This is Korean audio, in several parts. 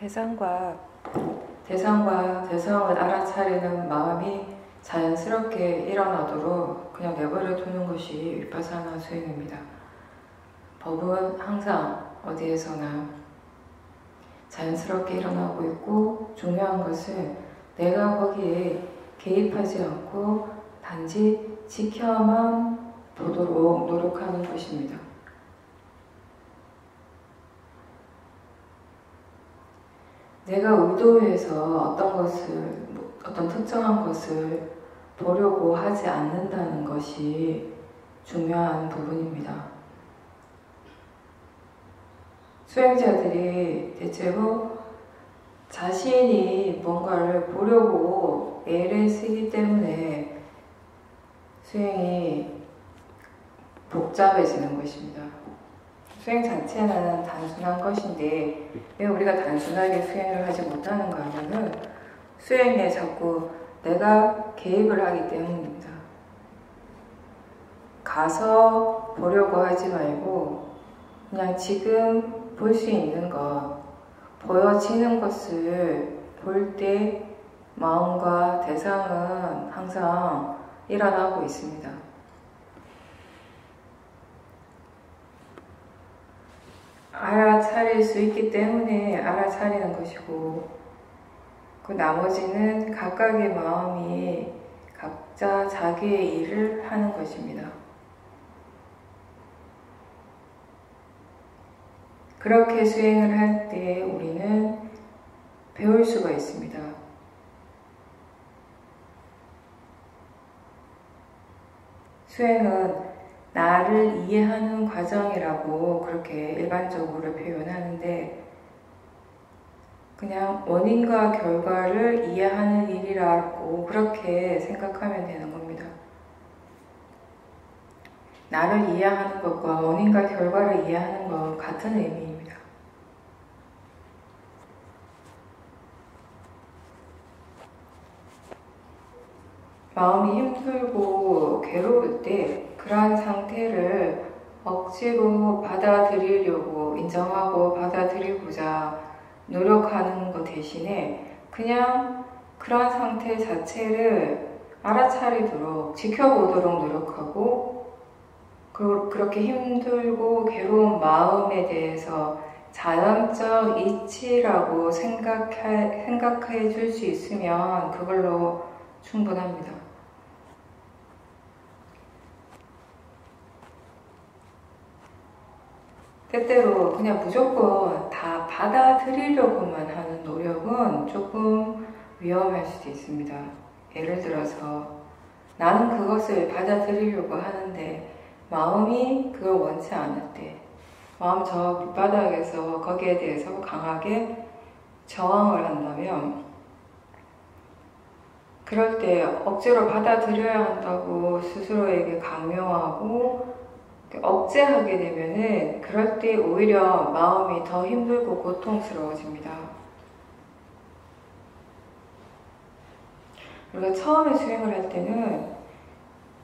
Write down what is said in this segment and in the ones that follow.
대상과 대상을 알아차리는 마음이 자연스럽게 일어나도록 그냥 내버려 두는 것이 윗바사나 수행입니다. 법은 항상 어디에서나 자연스럽게 일어나고 있고, 중요한 것은 내가 거기에 개입하지 않고 단지 지켜만 보도록 노력하는 것입니다. 내가 의도해서 어떤 특정한 것을 보려고 하지 않는다는 것이 중요한 부분입니다. 수행자들이 대체로 자신이 뭔가를 보려고 애를 쓰기 때문에 수행이 복잡해지는 것입니다. 수행 자체는 단순한 것인데 왜 우리가 단순하게 수행을 하지 못하는가 하면은 수행에 자꾸 내가 개입을 하기 때문입니다. 가서 보려고 하지 말고 그냥 지금 볼 수 있는 것, 보여지는 것을 볼 때 마음과 대상은 항상 일어나고 있습니다. 알아차릴 수 있기 때문에 알아차리는 것이고, 그 나머지는 각각의 마음이 각자 자기의 일을 하는 것입니다. 그렇게 수행을 할 때 우리는 배울 수가 있습니다. 수행은 나를 이해하는 과정이라고 그렇게 일반적으로 표현하는데, 그냥 원인과 결과를 이해하는 일이라고 그렇게 생각하면 되는 겁니다. 나를 이해하는 것과 원인과 결과를 이해하는 것 같은 의미입니다. 마음이 힘들고 괴로울 때 그러한 상태를 억지로 받아들이려고, 인정하고 받아들이고자 노력하는 것 대신에 그냥 그러한 상태 자체를 알아차리도록, 지켜보도록 노력하고, 그렇게 힘들고 괴로운 마음에 대해서 자연적 이치라고 생각해 줄 수 있으면 그걸로 충분합니다. 때때로 그냥 무조건 다 받아들이려고만 하는 노력은 조금 위험할 수도 있습니다. 예를 들어서 나는 그것을 받아들이려고 하는데 마음이 그걸 원치 않을 때, 마음 저 밑바닥에서 거기에 대해서 강하게 저항을 한다면, 그럴 때 억지로 받아들여야 한다고 스스로에게 강요하고 억제하게 되면은 그럴 때 오히려 마음이 더 힘들고 고통스러워집니다. 우리가 처음에 수행을 할 때는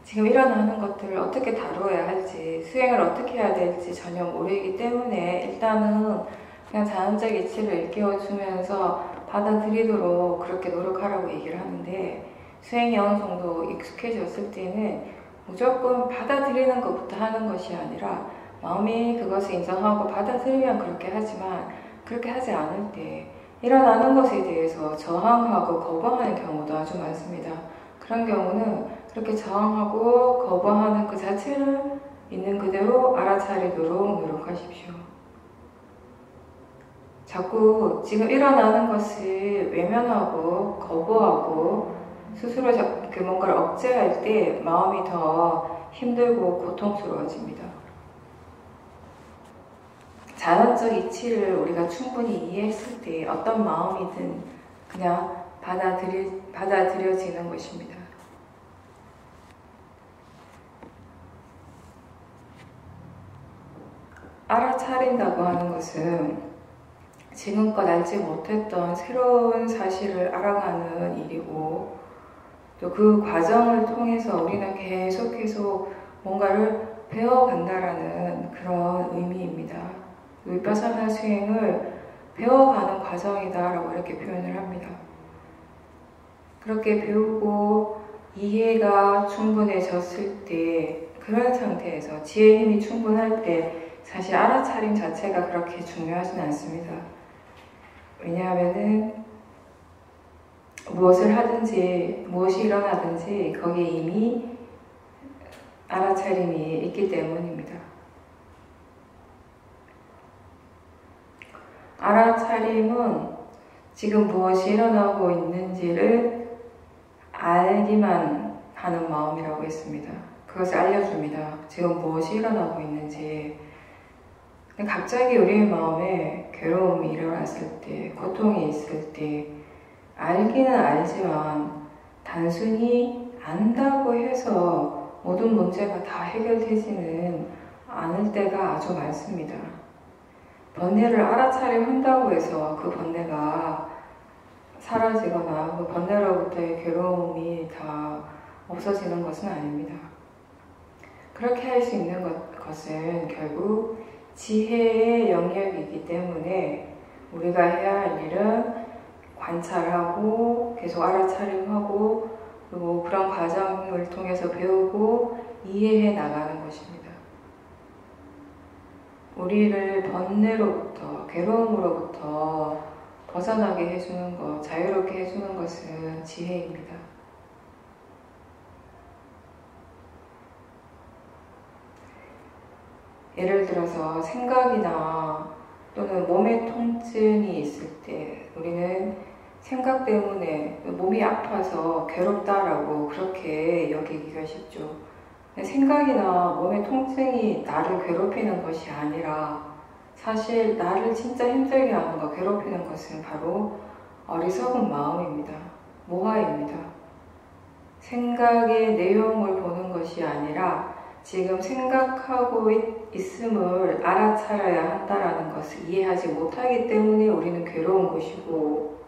지금 일어나는 것들을 어떻게 다루어야 할지, 수행을 어떻게 해야 될지 전혀 모르기 때문에 일단은 그냥 자연적 이치를 일깨워주면서 받아들이도록 그렇게 노력하라고 얘기를 하는데, 수행이 어느 정도 익숙해졌을 때는 무조건 받아들이는 것부터 하는 것이 아니라 마음이 그것을 인정하고 받아들이면 그렇게 하지만, 그렇게 하지 않을 때 일어나는 것에 대해서 저항하고 거부하는 경우도 아주 많습니다. 그런 경우는 그렇게 저항하고 거부하는 그 자체를 있는 그대로 알아차리도록 노력하십시오. 자꾸 지금 일어나는 것을 외면하고 거부하고 스스로 뭔가를 억제할 때 마음이 더 힘들고 고통스러워집니다. 자연적 이치를 우리가 충분히 이해했을 때 어떤 마음이든 그냥 받아들여지는 것입니다. 알아차린다고 하는 것은 지금껏 알지 못했던 새로운 사실을 알아가는 일이고, 또 그 과정을 통해서 우리는 계속 뭔가를 배워간다라는 그런 의미입니다. 윗바사나 수행을 배워가는 과정이다라고 이렇게 표현을 합니다. 그렇게 배우고 이해가 충분해졌을 때, 그런 상태에서 지혜의 힘이 충분할 때 사실 알아차림 자체가 그렇게 중요하진 않습니다. 왜냐하면은 무엇을 하든지 무엇이 일어나든지 거기에 이미 알아차림이 있기 때문입니다. 알아차림은 지금 무엇이 일어나고 있는지를 알기만 하는 마음이라고 했습니다. 그것을 알려줍니다. 지금 무엇이 일어나고 있는지. 갑자기 우리의 마음에 괴로움이 일어났을 때, 고통이 있을 때 알기는 알지만 단순히 안다고 해서 모든 문제가 다 해결되지는 않을 때가 아주 많습니다. 번뇌를 알아차림한다고 해서 그 번뇌가 사라지거나 그 번뇌로부터의 괴로움이 다 없어지는 것은 아닙니다. 그렇게 할 수 있는 것은 결국 지혜의 영역이기 때문에 우리가 해야 할 일은 관찰하고 계속 알아차림하고 그리고 그런 과정을 통해서 배우고 이해해 나가는 것입니다. 우리를 번뇌로부터, 괴로움으로부터 벗어나게 해주는 것, 자유롭게 해주는 것은 지혜입니다. 예를 들어서 생각이나 또는 몸의 통증이 있을 때 우리는 생각 때문에 몸이 아파서 괴롭다라고 그렇게 여기기가 쉽죠. 생각이나 몸의 통증이 나를 괴롭히는 것이 아니라 사실 나를 진짜 힘들게 하는 것, 괴롭히는 것은 바로 어리석은 마음입니다. 모하입니다. 생각의 내용을 보는 것이 아니라 지금 생각하고 있음을 알아차려야 한다는 것을 이해하지 못하기 때문에 우리는 괴로운 것이고,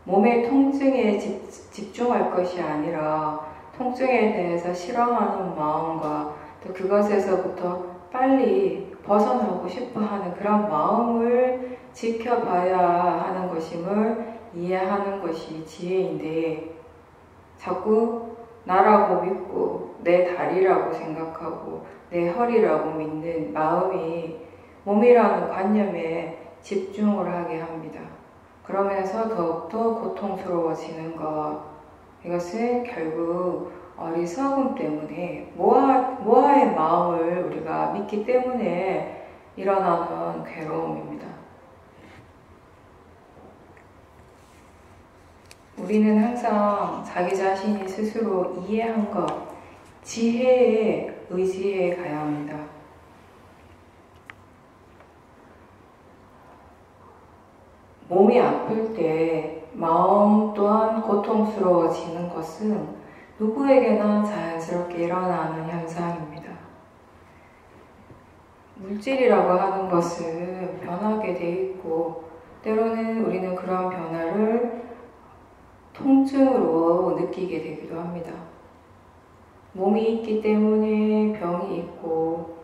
몸의 통증에 집중할 것이 아니라 통증에 대해서 싫어하는 마음과 또 그것에서부터 빨리 벗어나고 싶어하는 그런 마음을 지켜봐야 하는 것임을 이해하는 것이 지혜인데, 자꾸 나라고 믿고 내 다리라고 생각하고 내 허리라고 믿는 마음이 몸이라는 관념에 집중을 하게 합니다. 그러면서 더욱더 고통스러워지는 것, 이것은 결국 어리석음 때문에 모하의 마음을 우리가 믿기 때문에 일어나는 괴로움입니다. 우리는 항상 자기 자신이 스스로 이해한 것, 지혜에 의지해 가야 합니다. 몸이 아플 때 마음 또한 고통스러워지는 것은 누구에게나 자연스럽게 일어나는 현상입니다. 물질이라고 하는 것은 변하게 돼 있고, 때로는 우리는 그런 변화를 통증으로 느끼게 되기도 합니다. 몸이 있기 때문에 병이 있고,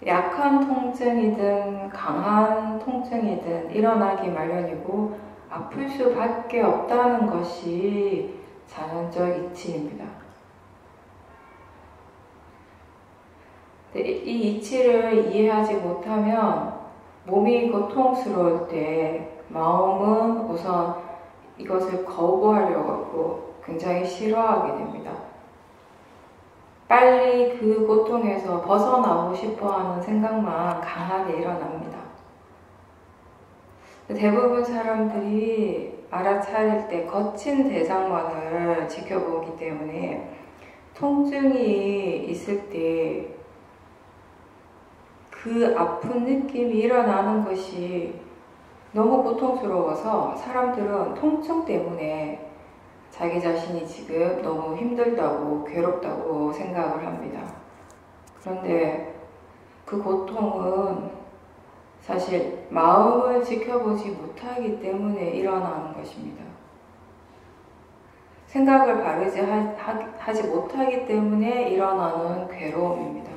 약한 통증이든 강한 통증이든 일어나기 마련이고 아플 수밖에 없다는 것이 자연적 이치입니다. 이 이치를 이해하지 못하면 몸이 고통스러울 때 마음은 우선 이것을 거부하려고 하고 굉장히 싫어하게 됩니다. 빨리 그 고통에서 벗어나고 싶어하는 생각만 강하게 일어납니다. 대부분 사람들이 알아차릴 때 거친 대상만을 지켜보기 때문에 통증이 있을 때 그 아픈 느낌이 일어나는 것이 너무 고통스러워서 사람들은 통증 때문에 자기 자신이 지금 너무 힘들다고 괴롭다고 생각을 합니다. 그런데 그 고통은 사실 마음을 지켜보지 못하기 때문에 일어나는 것입니다. 생각을 바르지 하지 못하기 때문에 일어나는 괴로움입니다.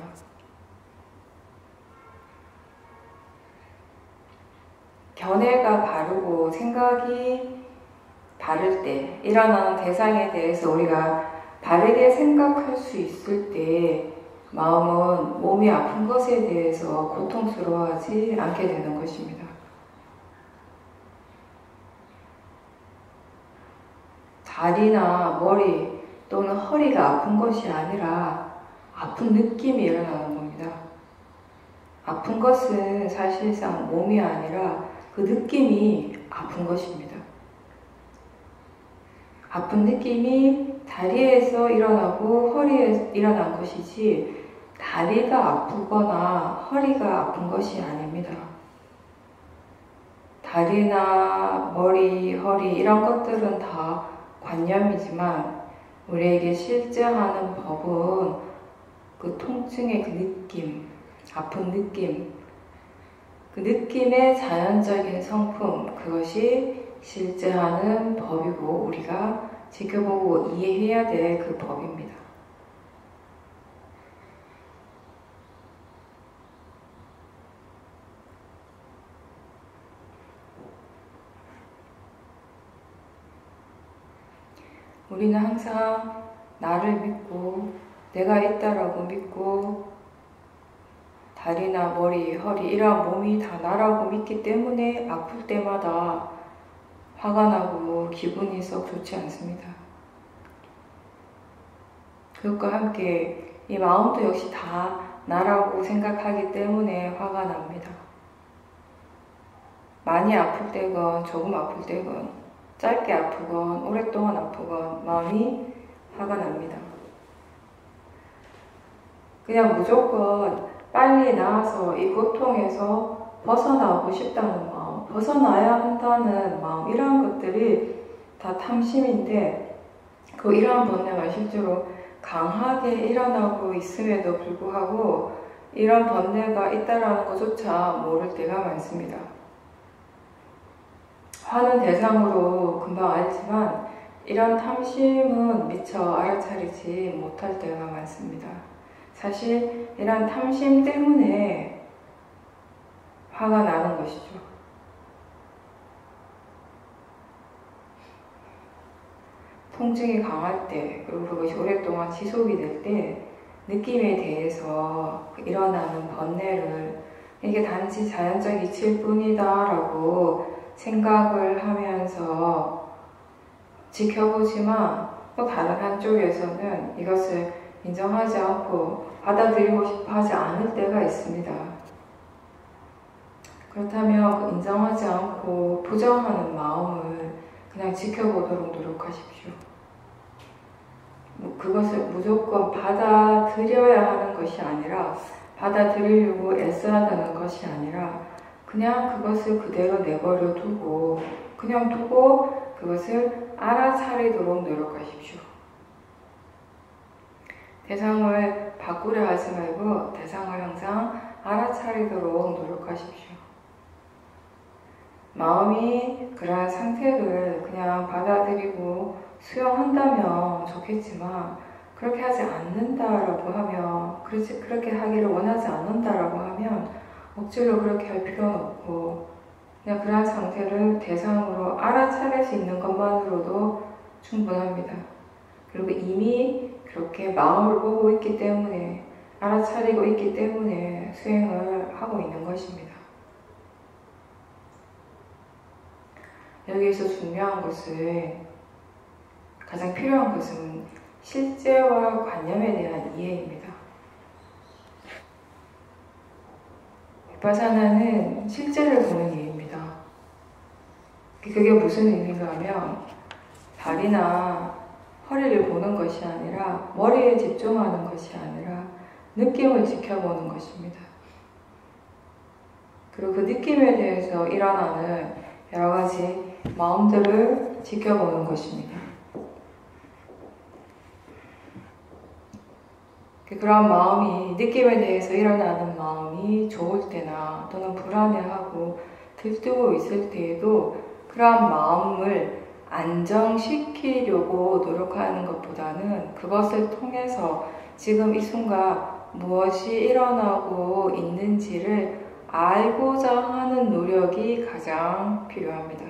견해가 바르고 생각이 바를 때, 일어나는 대상에 대해서 우리가 바르게 생각할 수 있을 때 마음은 몸이 아픈 것에 대해서 고통스러워하지 않게 되는 것입니다. 다리나 머리 또는 허리가 아픈 것이 아니라 아픈 느낌이 일어나는 겁니다. 아픈 것은 사실상 몸이 아니라 그 느낌이 아픈 것입니다. 아픈 느낌이 다리에서 일어나고 허리에 일어난 것이지 다리가 아프거나 허리가 아픈 것이 아닙니다. 다리나 머리, 허리 이런 것들은 다 관념이지만 우리에게 실제 하는 법은 그 통증의 그 느낌, 아픈 느낌, 그 느낌의 자연적인 성품, 그것이 실제 하는 법이고 우리가 지켜보고 이해해야 될 그 법입니다. 우리는 항상 나를 믿고 내가 있다라고 믿고 다리나 머리, 허리 이러한 몸이 다 나라고 믿기 때문에 아플 때마다 화가 나고 기분이 썩 좋지 않습니다. 그것과 함께 이 마음도 역시 다 나라고 생각하기 때문에 화가 납니다. 많이 아플 때건 조금 아플 때건 짧게 아프건 오랫동안 아프건 마음이 화가 납니다. 그냥 무조건 빨리 나아서 이 고통에서 벗어나고 싶다는 마음, 벗어나야 한다는 마음, 이러한 것들이 다 탐심인데 이러한 번뇌가 실제로 강하게 일어나고 있음에도 불구하고 이런 번뇌가 있다라는 것조차 모를 때가 많습니다. 화는 대상으로 금방 알지만 이런 탐심은 미처 알아차리지 못할 때가 많습니다. 사실 이런 탐심 때문에 화가 나는 것이죠. 통증이 강할 때, 그리고 그것이 오랫동안 지속이 될 때 느낌에 대해서 일어나는 번뇌를 이게 단지 자연적 이치일 뿐이다 라고 생각을 하면서 지켜보지만 또 다른 한쪽에서는 이것을 인정하지 않고 받아들이고 싶어 하지 않을 때가 있습니다. 그렇다면 그 인정하지 않고 부정하는 마음을 그냥 지켜보도록 노력하십시오. 그것을 무조건 받아들여야 하는 것이 아니라 받아들이려고 애써야 되는 것이 아니라 그냥 그것을 그대로 내버려 두고 그냥 두고 그것을 알아차리도록 노력하십시오. 대상을 바꾸려 하지 말고 대상을 항상 알아차리도록 노력하십시오. 마음이 그러한 상태를 그냥 받아들이고 수용한다면 좋겠지만 그렇게 하지 않는다라고 하면 그렇게 하기를 원하지 않는다라고 하면 억지로 그렇게 할 필요는 없고 그냥 그러한 상태를 대상으로 알아차릴 수 있는 것만으로도 충분합니다. 그리고 이미 그렇게 마음을 보고 있기 때문에 알아차리고 있기 때문에 수행을 하고 있는 것입니다. 여기에서 중요한 것은 가장 필요한 것은 실제와 관념에 대한 이해입니다. 비파사나는 실제를 보는 이해입니다. 그게 무슨 의미인가 하면 다리나 허리를 보는 것이 아니라 머리에 집중하는 것이 아니라 느낌을 지켜보는 것입니다. 그리고 그 느낌에 대해서 일어나는 여러 가지 마음들을 지켜보는 것입니다. 그런 마음이, 느낌에 대해서 일어나는 마음이 좋을 때나 또는 불안해하고 들뜨고 있을 때에도 그러한 마음을 안정시키려고 노력하는 것보다는 그것을 통해서 지금 이 순간 무엇이 일어나고 있는지를 알고자 하는 노력이 가장 필요합니다.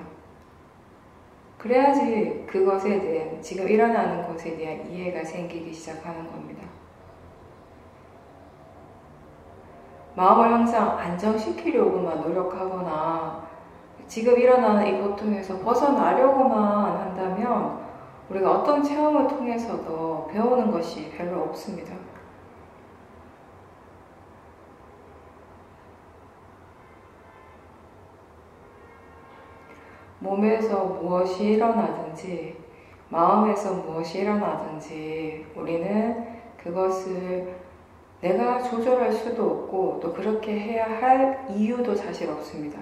그래야지 그것에 대한, 지금 일어나는 것에 대한 이해가 생기기 시작하는 겁니다. 마음을 항상 안정시키려고만 노력하거나 지금 일어나는 이 고통에서 벗어나려고만 한다면 우리가 어떤 체험을 통해서도 배우는 것이 별로 없습니다. 몸에서 무엇이 일어나든지 마음에서 무엇이 일어나든지 우리는 그것을 내가 조절할 수도 없고 또 그렇게 해야 할 이유도 사실 없습니다.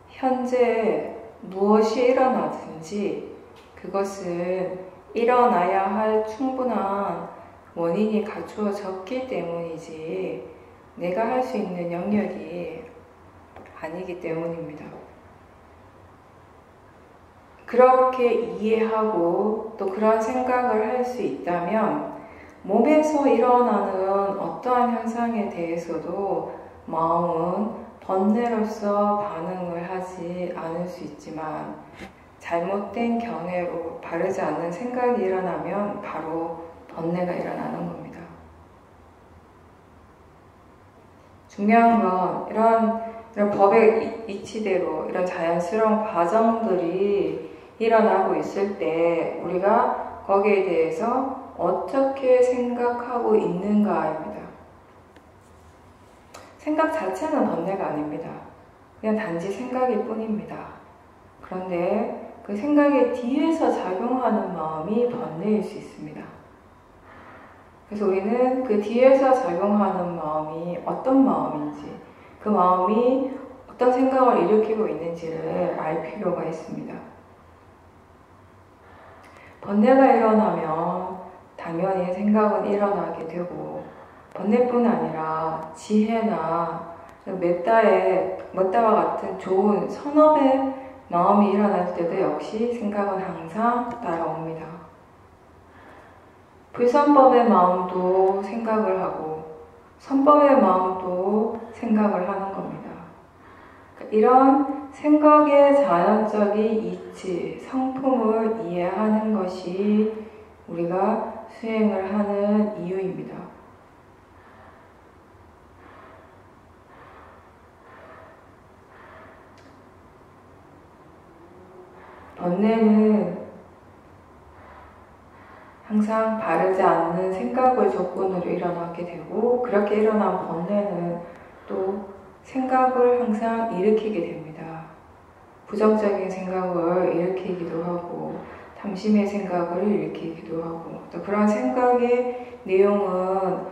현재 무엇이 일어나든지 그것은 일어나야 할 충분한 원인이 갖추어졌기 때문이지 내가 할 수 있는 영역이 아니기 때문입니다. 그렇게 이해하고 또 그런 생각을 할 수 있다면 몸에서 일어나는 어떠한 현상에 대해서도 마음은 번뇌로서 반응을 하지 않을 수 있지만 잘못된 견해로 바르지 않는 생각이 일어나면 바로 번뇌가 일어나는 겁니다. 중요한 건 이런 법의 이치대로 이런 자연스러운 과정들이 일어나고 있을 때 우리가 거기에 대해서 어떻게 생각하고 있는가입니다. 생각 자체는 번뇌가 아닙니다. 그냥 단지 생각일 뿐입니다. 그런데 그 생각의 뒤에서 작용하는 마음이 번뇌일 수 있습니다. 그래서 우리는 그 뒤에서 작용하는 마음이 어떤 마음인지, 그 마음이 어떤 생각을 일으키고 있는지를 알 필요가 있습니다. 번뇌가 일어나면 당연히 생각은 일어나게 되고 번뇌뿐 아니라 지혜나 메tta와 같은 좋은 선업의 마음이 일어날 때도 역시 생각은 항상 따라옵니다. 불선법의 마음도 생각을 하고 선법의 마음도 생각을 하는 겁니다. 이런 생각의 자연적인 이치, 성품을 이해하는 것이 우리가 수행을 하는 이유입니다. 번뇌는 항상 바르지 않는 생각을 조건으로 일어나게 되고 그렇게 일어난 번뇌는 또 생각을 항상 일으키게 됩니다. 부정적인 생각을 일으키기도 하고 탐심의 생각을 일으키기도 하고 또 그런 생각의 내용은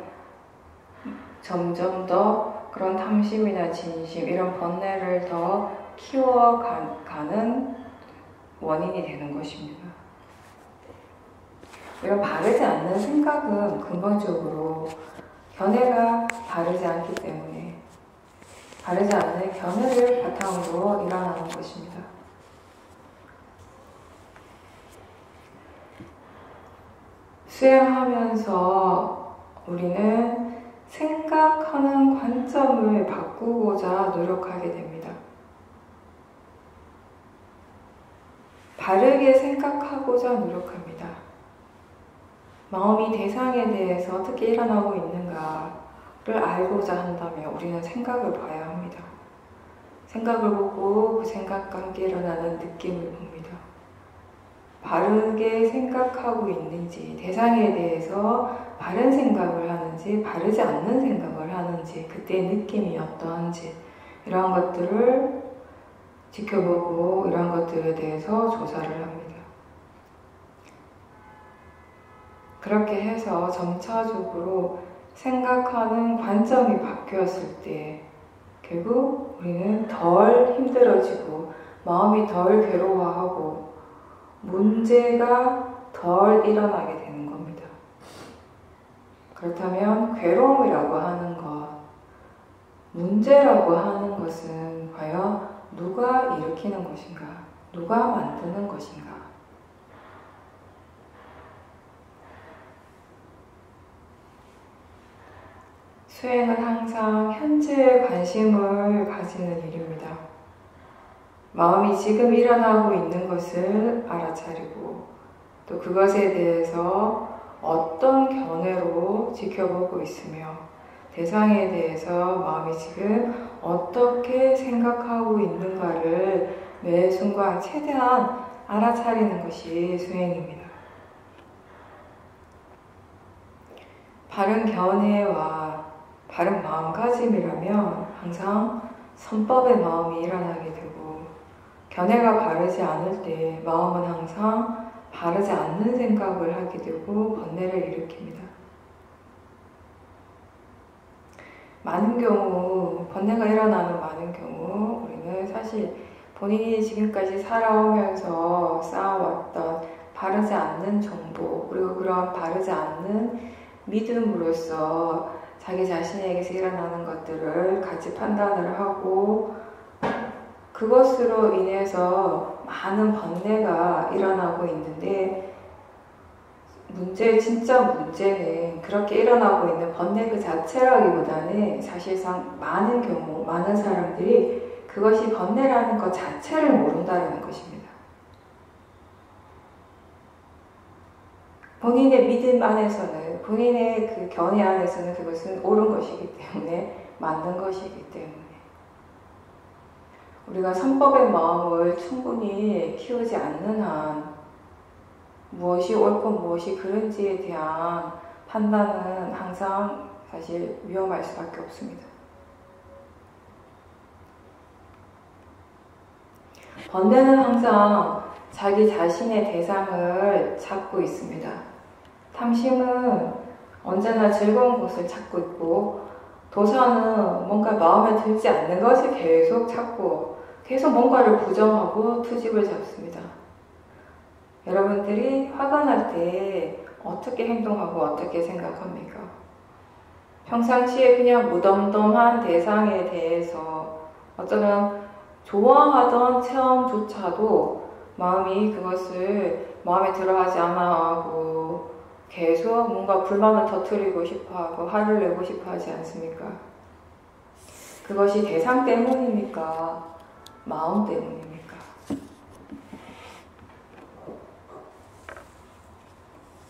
점점 더 그런 탐심이나 진심 이런 번뇌를 더 키워가는 원인이 되는 것입니다. 이런 바르지 않는 생각은 근본적으로 견해가 바르지 않기 때문에 바르지 않는 견해를 바탕으로 일어나는 것입니다. 수행하면서 우리는 생각하는 관점을 바꾸고자 노력하게 됩니다. 바르게 생각하고자 노력합니다. 마음이 대상에 대해서 어떻게 일어나고 있는가를 알고자 한다면 우리는 생각을 봐야 합니다. 생각을 보고 그 생각과 함께 일어나는 느낌을 봅니다. 바르게 생각하고 있는지, 대상에 대해서 바른 생각을 하는지, 바르지 않는 생각을 하는지, 그때의 느낌이 어떠한지 이러한 것들을 지켜보고 이러한 것들에 대해서 조사를 합니다. 그렇게 해서 점차적으로 생각하는 관점이 바뀌었을 때 결국 우리는 덜 힘들어지고 마음이 덜 괴로워하고 문제가 덜 일어나게 되는 겁니다. 그렇다면 괴로움이라고 하는 것, 문제라고 하는 것은 과연 누가 일으키는 것인가? 누가 만드는 것인가? 수행은 항상 현재에 관심을 가지는 일입니다. 마음이 지금 일어나고 있는 것을 알아차리고 또 그것에 대해서 어떤 견해로 지켜보고 있으며 대상에 대해서 마음이 지금 어떻게 생각하고 있는가를 매 순간 최대한 알아차리는 것이 수행입니다. 바른 견해와 바른 마음가짐이라면 항상 선법의 마음이 일어나게 되고 견해가 바르지 않을 때 마음은 항상 바르지 않는 생각을 하게 되고 번뇌를 일으킵니다. 많은 경우 번뇌가 일어나는 많은 경우 우리는 사실 본인이 지금까지 살아오면서 쌓아왔던 바르지 않는 정보 그리고 그런 바르지 않는 믿음으로써 자기 자신에게서 일어나는 것들을 같이 판단을 하고 그것으로 인해서 많은 번뇌가 일어나고 있는데 진짜 문제는 그렇게 일어나고 있는 번뇌 그 자체라기보다는 사실상 많은 경우 많은 사람들이 그것이 번뇌라는 것 자체를 모른다는 것입니다. 본인의 믿음 안에서는 본인의 그 견해 안에서는 그것은 옳은 것이기 때문에 맞는 것이기 때문에 우리가 선법의 마음을 충분히 키우지 않는 한 무엇이 옳고 무엇이 그른지에 대한 판단은 항상 사실 위험할 수밖에 없습니다. 번뇌는 항상 자기 자신의 대상을 찾고 있습니다. 탐심은 언제나 즐거운 것을 찾고 있고 도사는 뭔가 마음에 들지 않는 것을 계속 찾고 계속 뭔가를 부정하고 투집을 잡습니다. 여러분들이 화가 날 때 어떻게 행동하고 어떻게 생각합니까? 평상시에 그냥 무덤덤한 대상에 대해서 어쩌면 좋아하던 체험조차도 마음이 그것을 마음에 들어하지 않아 하고 계속 뭔가 불만을 터뜨리고 싶어 하고 화를 내고 싶어 하지 않습니까? 그것이 대상 때문입니까? 마음 때문입니까?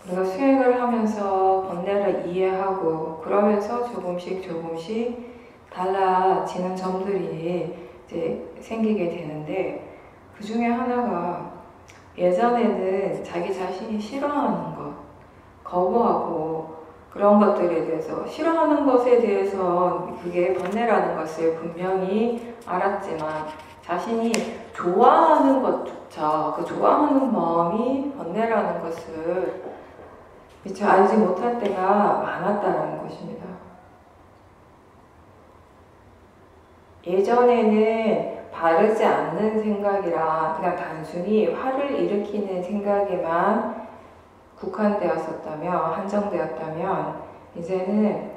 우리가 수행을 하면서 번뇌를 이해하고 그러면서 조금씩 달라지는 점들이 이제 생기게 되는데 그 중에 하나가 예전에는 자기 자신이 싫어하는 것, 거부하고 그런 것들에 대해서 싫어하는 것에 대해서 그게 번뇌라는 것을 분명히 알았지만 자신이 좋아하는 것조차 그 좋아하는 마음이 번뇌라는 것을 미처 알지 못할 때가 많았다는 것입니다. 예전에는 바르지 않는 생각이라 그냥 단순히 화를 일으키는 생각에만 국한되었었다면, 한정되었다면 이제는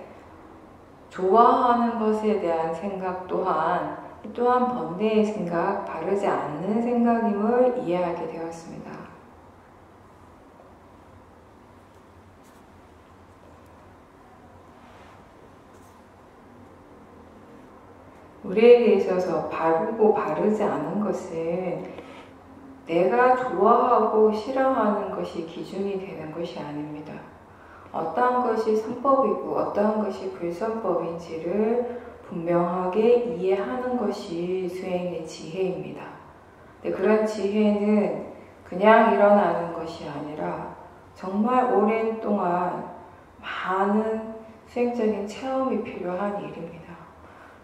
좋아하는 것에 대한 생각 또한 번뇌의 생각, 바르지 않는 생각임을 이해하게 되었습니다. 우리에게 있어서 바르고 바르지 않은 것은 내가 좋아하고 싫어하는 것이 기준이 되는 것이 아닙니다. 어떠한 것이 선법이고 어떠한 것이 불선법인지를 분명하게 이해하는 것이 수행의 지혜입니다. 근데 그런 지혜는 그냥 일어나는 것이 아니라 정말 오랜 동안 많은 수행적인 체험이 필요한 일입니다.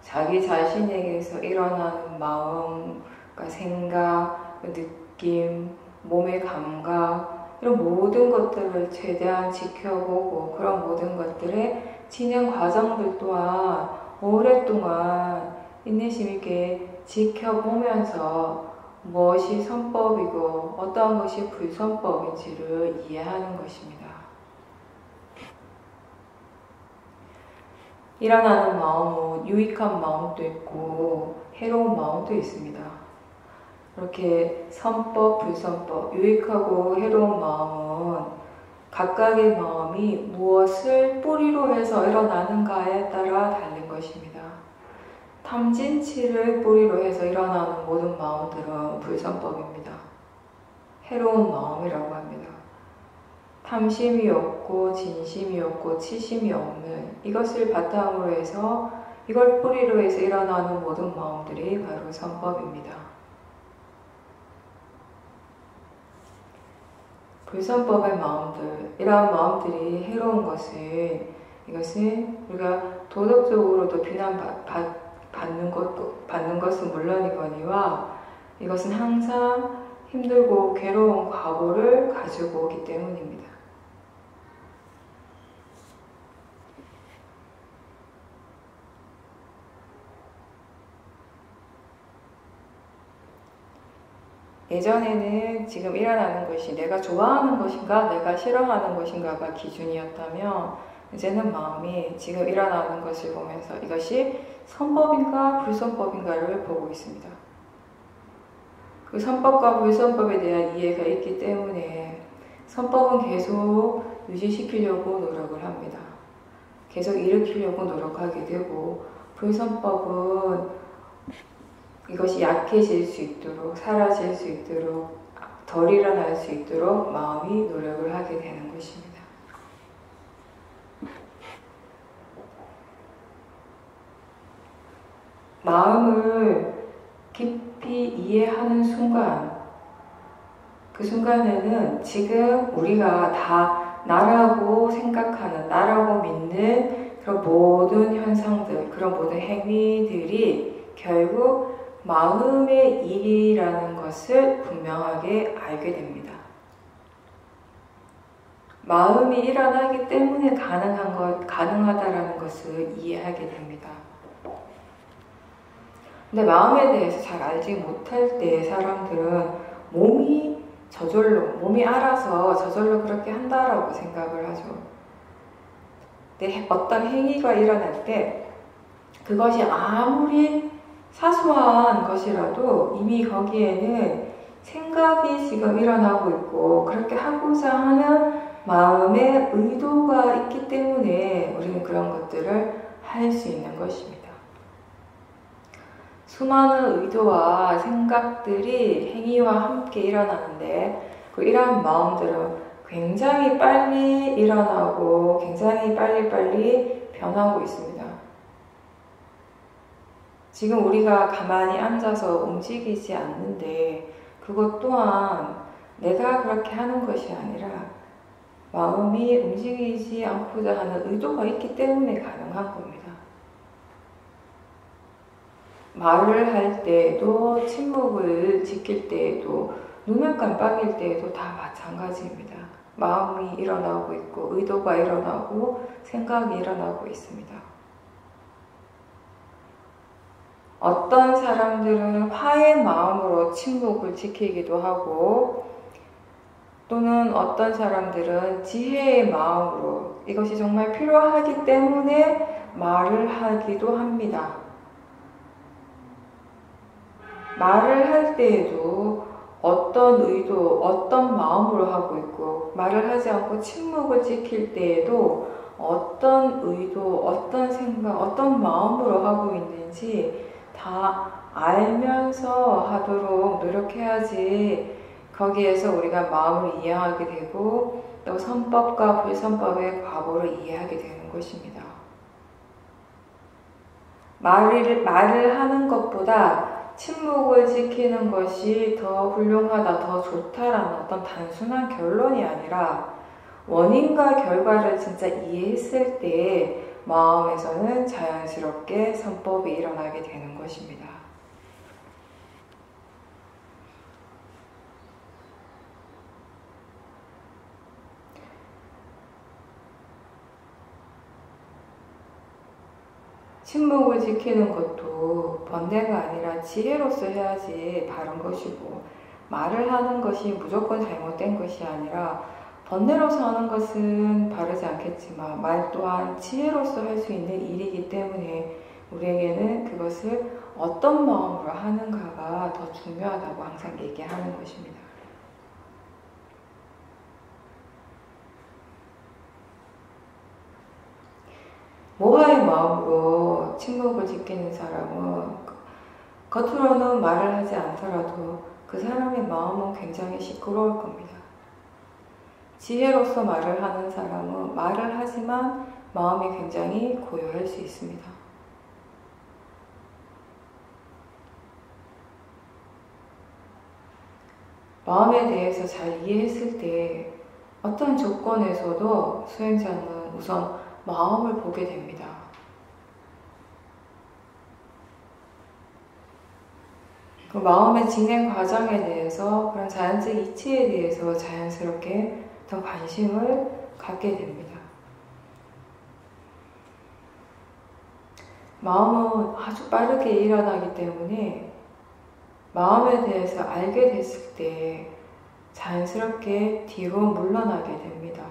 자기 자신에게서 일어나는 마음과 생각, 느낌, 몸의 감각 이런 모든 것들을 최대한 지켜보고 그런 모든 것들의 진행 과정들 또한 오랫동안 인내심 있게 지켜보면서 무엇이 선법이고 어떠한 것이 불선법인지를 이해하는 것입니다. 일어나는 마음은 유익한 마음도 있고 해로운 마음도 있습니다. 이렇게 선법, 불선법, 유익하고 해로운 마음은 각각의 마음이 무엇을 뿌리로 해서 일어나는가에 따라 다른 것입니다. 탐진치를 뿌리로 해서 일어나는 모든 마음들은 불선법입니다. 해로운 마음이라고 합니다. 탐심이 없고 진심이 없고 치심이 없는 이것을 바탕으로 해서 이걸 뿌리로 해서 일어나는 모든 마음들이 바로 선법입니다. 불선법의 마음들, 이러한 마음들이 해로운 이것은 우리가 도덕적으로도 비난받는 것은 물론이거니와 이것은 항상 힘들고 괴로운 과거를 가지고 오기 때문입니다. 예전에는 지금 일어나는 것이 내가 좋아하는 것인가 내가 싫어하는 것인가가 기준이었다면 이제는 마음이 지금 일어나는 것을 보면서 이것이 선법인가 불선법인가를 보고 있습니다. 그 선법과 불선법에 대한 이해가 있기 때문에 선법은 계속 유지시키려고 노력을 합니다. 계속 일으키려고 노력하게 되고 불선법은 이것이 약해질 수 있도록 사라질 수 있도록 덜 일어날 수 있도록 마음이 노력을 하게 되는 것입니다. 마음을 깊이 이해하는 순간 그 순간에는 지금 우리가 다 나라고 생각하는 나라고 믿는 그런 모든 현상들 그런 모든 행위들이 결국 마음의 일이라는 것을 분명하게 알게 됩니다. 마음이 일어나기 때문에 가능하다라는 것을 이해하게 됩니다. 근데 마음에 대해서 잘 알지 못할 때 사람들은 몸이 알아서 저절로 그렇게 한다라고 생각을 하죠. 근데 어떤 행위가 일어날 때 그것이 아무리 사소한 것이라도 이미 거기에는 생각이 지금 일어나고 있고 그렇게 하고자 하는 마음의 의도가 있기 때문에 우리는 그런 것들을 할 수 있는 것입니다. 수많은 의도와 생각들이 행위와 함께 일어나는데 이러한 마음들은 굉장히 빨리 일어나고 굉장히 빨리빨리 변하고 있습니다. 지금 우리가 가만히 앉아서 움직이지 않는데 그것 또한 내가 그렇게 하는 것이 아니라 마음이 움직이지 않고자 하는 의도가 있기 때문에 가능한 겁니다. 말을 할 때에도 침묵을 지킬 때에도 눈을 깜빡일 때에도 다 마찬가지입니다. 마음이 일어나고 있고 의도가 일어나고 생각이 일어나고 있습니다. 어떤 사람들은 화의 마음으로 침묵을 지키기도 하고 또는 어떤 사람들은 지혜의 마음으로 이것이 정말 필요하기 때문에 말을 하기도 합니다. 말을 할 때에도 어떤 의도, 어떤 마음으로 하고 있고 말을 하지 않고 침묵을 지킬 때에도 어떤 의도, 어떤 생각, 어떤 마음으로 하고 있는지 다 알면서 하도록 노력해야지 거기에서 우리가 마음을 이해하게 되고 또 선법과 불선법의 과보를 이해하게 되는 것입니다. 말을 하는 것보다 침묵을 지키는 것이 더 훌륭하다, 더 좋다라는 어떤 단순한 결론이 아니라 원인과 결과를 진짜 이해했을 때 마음에서는 자연스럽게 선법이 일어나게 되는 것입니다. 침묵을 지키는 것도 번뇌가 아니라 지혜로서 해야지 바른 것이고 말을 하는 것이 무조건 잘못된 것이 아니라 번뇌로서 하는 것은 바르지 않겠지만 말 또한 지혜로서 할 수 있는 일이기 때문에 우리에게는 그것을 어떤 마음으로 하는가가 더 중요하다고 항상 얘기하는 것입니다. 마음으로 침묵을 지키는 사람은 겉으로는 말을 하지 않더라도 그 사람의 마음은 굉장히 시끄러울 겁니다. 지혜로서 말을 하는 사람은 말을 하지만 마음이 굉장히 고요할 수 있습니다. 마음에 대해서 잘 이해했을 때 어떤 조건에서도 수행자는 우선 마음을 보게 됩니다. 그 마음의 진행 과정에 대해서 그런 자연적 이치에 대해서 자연스럽게 더 관심을 갖게 됩니다. 마음은 아주 빠르게 일어나기 때문에 마음에 대해서 알게 됐을 때 자연스럽게 뒤로 물러나게 됩니다.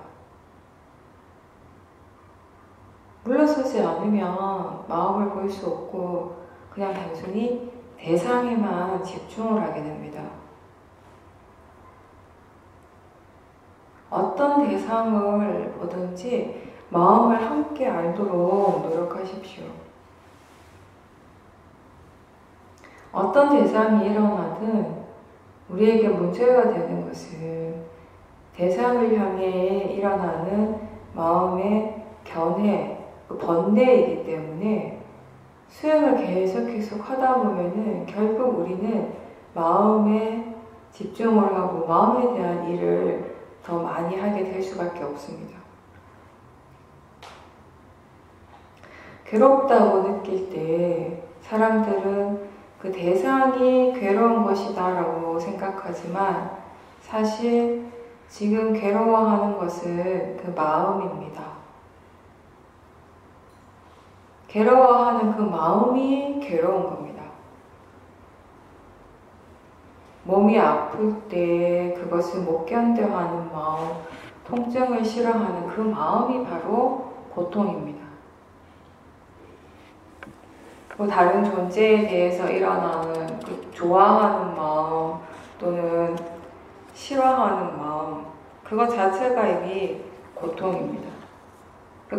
물러서지 않으면 마음을 볼 수 없고 그냥 단순히 대상에만 집중을 하게 됩니다. 어떤 대상을 보든지 마음을 함께 알도록 노력하십시오. 어떤 대상이 일어나든 우리에게 문제가 되는 것은 대상을 향해 일어나는 마음의 견해, 번뇌이기 때문에 수행을 계속 하다 보면은 결국 우리는 마음에 집중을 하고 마음에 대한 일을 더 많이 하게 될 수밖에 없습니다. 괴롭다고 느낄 때 사람들은 그 대상이 괴로운 것이다 라고 생각하지만 사실 지금 괴로워하는 것은 그 마음입니다. 괴로워하는 그 마음이 괴로운 겁니다. 몸이 아플 때 그것을 못 견뎌하는 마음, 통증을 싫어하는 그 마음이 바로 고통입니다. 또 다른 존재에 대해서 일어나는 그 좋아하는 마음 또는 싫어하는 마음, 그것 자체가 이미 고통입니다.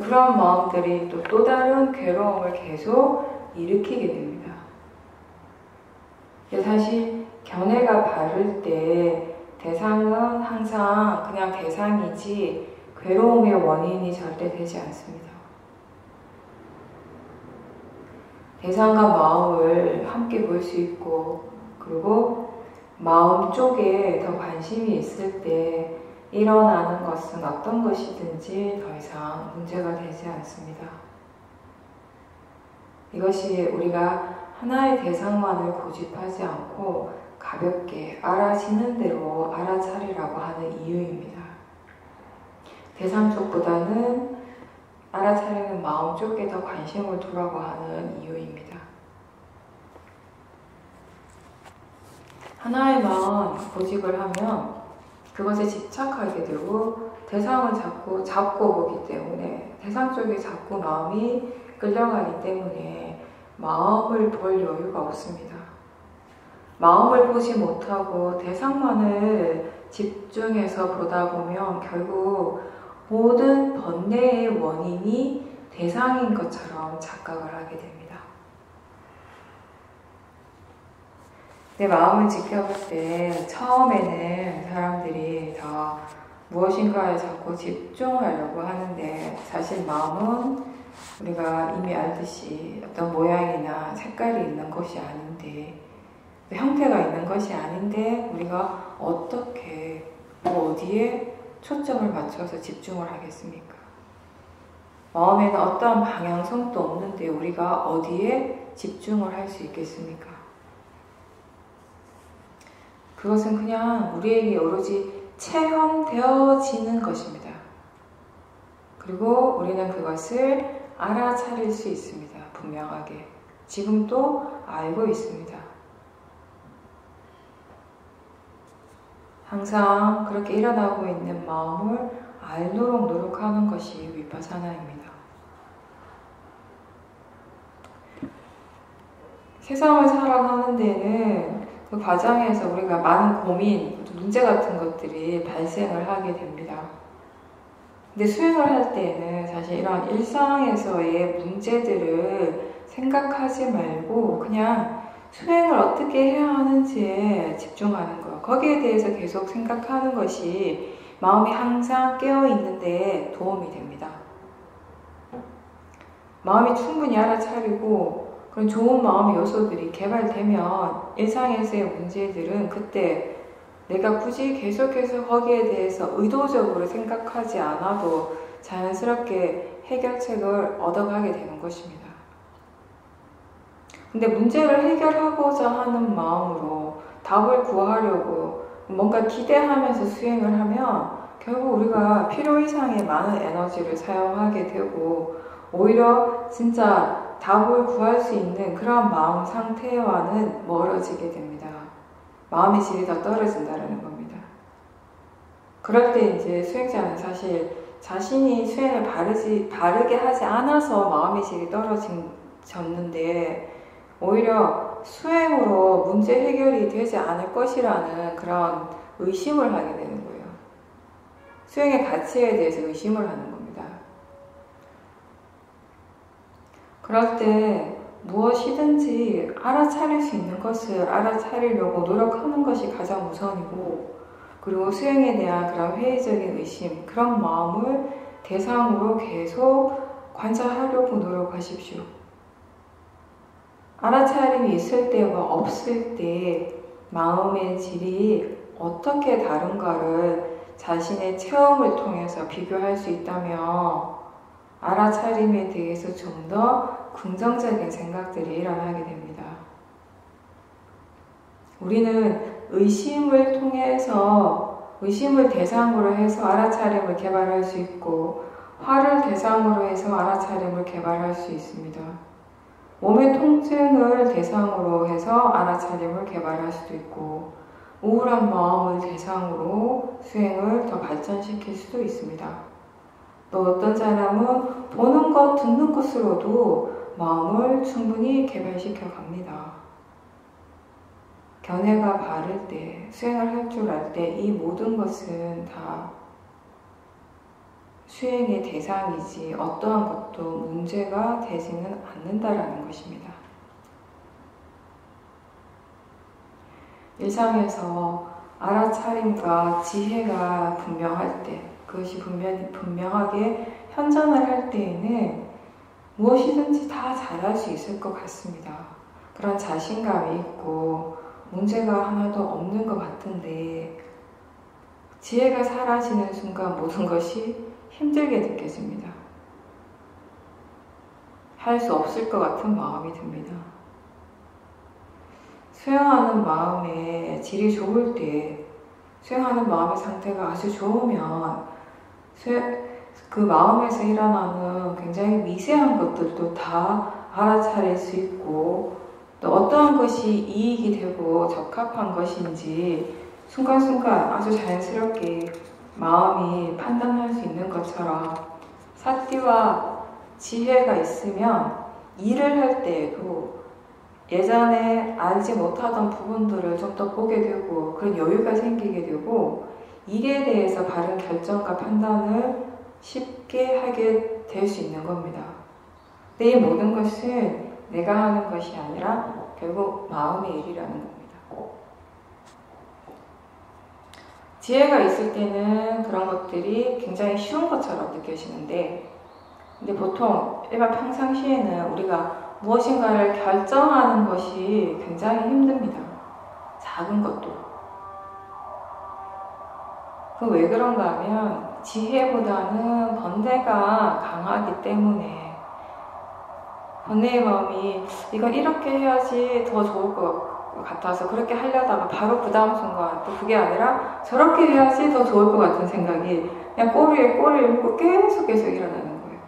그런 마음들이 또 다른 괴로움을 계속 일으키게 됩니다. 사실 견해가 바를 때 대상은 항상 그냥 대상이지 괴로움의 원인이 절대 되지 않습니다. 대상과 마음을 함께 볼 수 있고 그리고 마음 쪽에 더 관심이 있을 때 일어나는 것은 어떤 것이든지 더 이상 문제가 되지 않습니다. 이것이 우리가 하나의 대상만을 고집하지 않고 가볍게 알아지는 대로 알아차리라고 하는 이유입니다. 대상 쪽보다는 알아차리는 마음 쪽에 더 관심을 두라고 하는 이유입니다. 하나에만 고집을 하면 그것에 집착하게 되고 대상을 자꾸 잡고 보기 때문에 대상 쪽에 자꾸 마음이 끌려가기 때문에 마음을 볼 여유가 없습니다. 마음을 보지 못하고 대상만을 집중해서 보다 보면 결국 모든 번뇌의 원인이 대상인 것처럼 착각을 하게 됩니다. 내 마음을 지켜볼 때 처음에는 사람들이 다 무엇인가에 자꾸 집중하려고 하는데 사실 마음은 우리가 이미 알듯이 어떤 모양이나 색깔이 있는 것이 아닌데 형태가 있는 것이 아닌데 우리가 어떻게 어디에 초점을 맞춰서 집중을 하겠습니까? 마음에는 어떠한 방향성도 없는데 우리가 어디에 집중을 할 수 있겠습니까? 그것은 그냥 우리에게 오로지 체험되어지는 것입니다. 그리고 우리는 그것을 알아차릴 수 있습니다. 분명하게. 지금도 알고 있습니다. 항상 그렇게 일어나고 있는 마음을 알도록 노력하는 것이 위파사나입니다. 세상을 살아가는 데는 그 과정에서 우리가 많은 고민, 문제 같은 것들이 발생을 하게 됩니다. 근데 수행을 할 때에는 사실 이런 일상에서의 문제들을 생각하지 말고 그냥 수행을 어떻게 해야 하는지에 집중하는 것. 거기에 대해서 계속 생각하는 것이 마음이 항상 깨어있는데 도움이 됩니다. 마음이 충분히 알아차리고 그런 좋은 마음의 요소들이 개발되면 일상에서의 문제들은 그때 내가 굳이 계속해서 거기에 대해서 의도적으로 생각하지 않아도 자연스럽게 해결책을 얻어가게 되는 것입니다. 근데 문제를 해결하고자 하는 마음으로 답을 구하려고 뭔가 기대하면서 수행을 하면 결국 우리가 필요 이상의 많은 에너지를 사용하게 되고 오히려 진짜 답을 구할 수 있는 그런 마음 상태와는 멀어지게 됩니다. 마음의 질이 더 떨어진다는 겁니다. 그럴 때 이제 수행자는 사실 자신이 수행을 바르게 하지 않아서 마음의 질이 떨어졌는데 오히려 수행으로 문제 해결이 되지 않을 것이라는 그런 의심을 하게 되는 거예요. 수행의 가치에 대해서 의심을 하는 겁니다. 그럴 때 무엇이든지 알아차릴 수 있는 것을 알아차리려고 노력하는 것이 가장 우선이고, 그리고 수행에 대한 그런 회의적인 의심, 그런 마음을 대상으로 계속 관찰하려고 노력하십시오. 알아차림이 있을 때와 없을 때 마음의 질이 어떻게 다른가를 자신의 체험을 통해서 비교할 수 있다면 알아차림에 대해서 좀 더 긍정적인 생각들이 일어나게 됩니다. 우리는 의심을 대상으로 해서 알아차림을 개발할 수 있고, 화를 대상으로 해서 알아차림을 개발할 수 있습니다. 몸의 통증을 대상으로 해서 알아차림을 개발할 수도 있고, 우울한 마음을 대상으로 수행을 더 발전시킬 수도 있습니다. 또 어떤 사람은 보는 것, 듣는 것으로도 마음을 충분히 개발시켜 갑니다. 견해가 바를 때, 수행을 할 줄 알 때 이 모든 것은 다 수행의 대상이지 어떠한 것도 문제가 되지는 않는다라는 것입니다. 일상에서 알아차림과 지혜가 분명할 때, 그것이 분명하게 현존을 할 때에는 무엇이든지 다 잘할 수 있을 것 같습니다. 그런 자신감이 있고 문제가 하나도 없는 것 같은데 지혜가 사라지는 순간 모든 것이 힘들게 느껴집니다. 할 수 없을 것 같은 마음이 듭니다. 수행하는 마음의 질이 좋을 때, 수행하는 마음의 상태가 아주 좋으면 그 마음에서 일어나는 굉장히 미세한 것들도 다 알아차릴 수 있고, 또 어떠한 것이 이익이 되고 적합한 것인지 순간순간 아주 자연스럽게 마음이 판단할 수 있는 것처럼 사티와 지혜가 있으면 일을 할 때에도 예전에 알지 못하던 부분들을 좀 더 보게 되고 그런 여유가 생기게 되고 일에 대해서 바른 결정과 판단을 쉽게 하게 될 수 있는 겁니다. 근데 이 모든 것은 내가 하는 것이 아니라 결국 마음의 일이라는 겁니다. 지혜가 있을 때는 그런 것들이 굉장히 쉬운 것처럼 느껴지는데, 근데 보통 일반 평상시에는 우리가 무엇인가를 결정하는 것이 굉장히 힘듭니다. 작은 것도. 그 왜 그런가 하면 지혜보다는 번뇌가 강하기 때문에, 번뇌의 마음이 이건 이렇게 해야지 더 좋을 것 같아서 그렇게 하려다가 바로 그 다음 순간 또 그게 아니라 저렇게 해야지 더 좋을 것 같은 생각이 그냥 꼬리에 꼬리를 물고 계속 일어나는 거예요.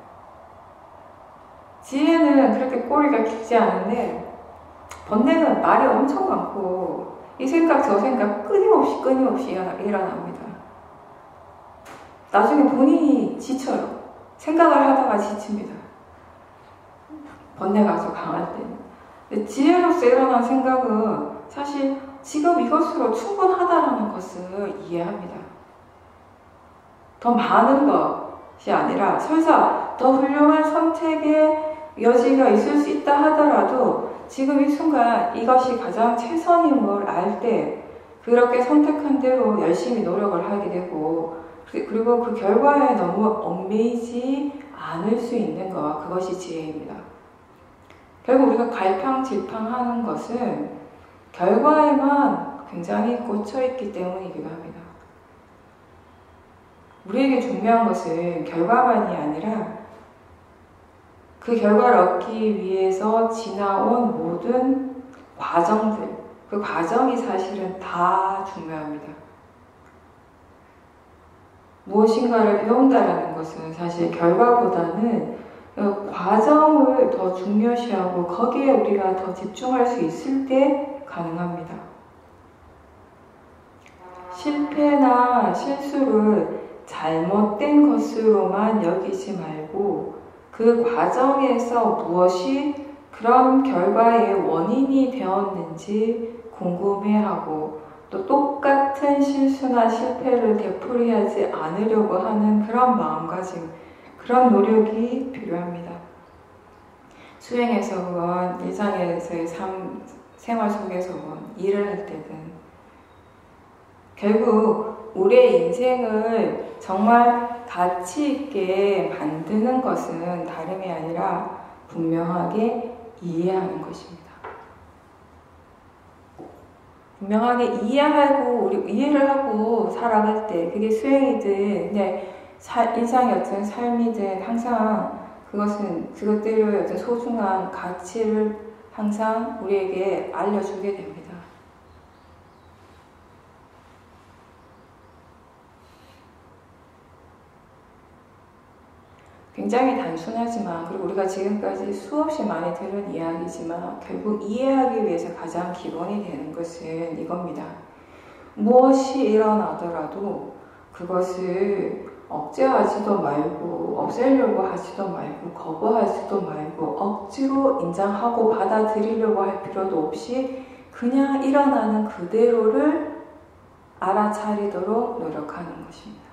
지혜는 그렇게 꼬리가 길지 않은데 번뇌는 말이 엄청 많고 이 생각 저 생각 끊임없이 일어납니다. 나중에 본인이 지쳐요. 생각을 하다가 지칩니다. 번뇌가 아주 강할 때는. 근데 지혜로서 일어난 생각은 사실 지금 이것으로 충분하다는 것을 이해합니다. 더 많은 것, 것이 아니라 설사 더 훌륭한 선택의 여지가 있을 수 있다 하더라도 지금 이 순간 이것이 가장 최선임을 알 때 그렇게 선택한 대로 열심히 노력을 하게 되고, 그리고 그 결과에 너무 얽매이지 않을 수 있는 것, 그것이 지혜입니다. 결국 우리가 갈팡질팡하는 것은 결과에만 굉장히 꽂혀있기 때문이기도 합니다. 우리에게 중요한 것은 결과만이 아니라 그 결과를 얻기 위해서 지나온 모든 과정들, 그 과정이 사실은 다 중요합니다. 무엇인가를 배운다는 것은 사실 결과보다는 과정을 더 중요시하고 거기에 우리가 더 집중할 수 있을 때 가능합니다. 실패나 실수를 잘못된 것으로만 여기지 말고 그 과정에서 무엇이 그런 결과의 원인이 되었는지 궁금해하고 또 똑같은 실수나 실패를 되풀이하지 않으려고 하는 그런 마음가짐, 그런 노력이 필요합니다. 수행에서건 일상에서의 생활 속에서건 일을 할 때든 결국 우리의 인생을 정말 가치 있게 만드는 것은 다름이 아니라 분명하게 이해하는 것입니다. 분명하게 이해를 하고 살아갈 때, 그게 수행이든 그냥 일상이었든 삶이든 항상 그것들의 어떤 소중한 가치를 항상 우리에게 알려주게 됩니다. 굉장히 단순하지만, 그리고 우리가 지금까지 수없이 많이 들은 이야기지만 결국 이해하기 위해서 가장 기본이 되는 것은 이겁니다. 무엇이 일어나더라도 그것을 억제하지도 말고 없애려고 하지도 말고 거부하지도 말고 억지로 인정하고 받아들이려고 할 필요도 없이 그냥 일어나는 그대로를 알아차리도록 노력하는 것입니다.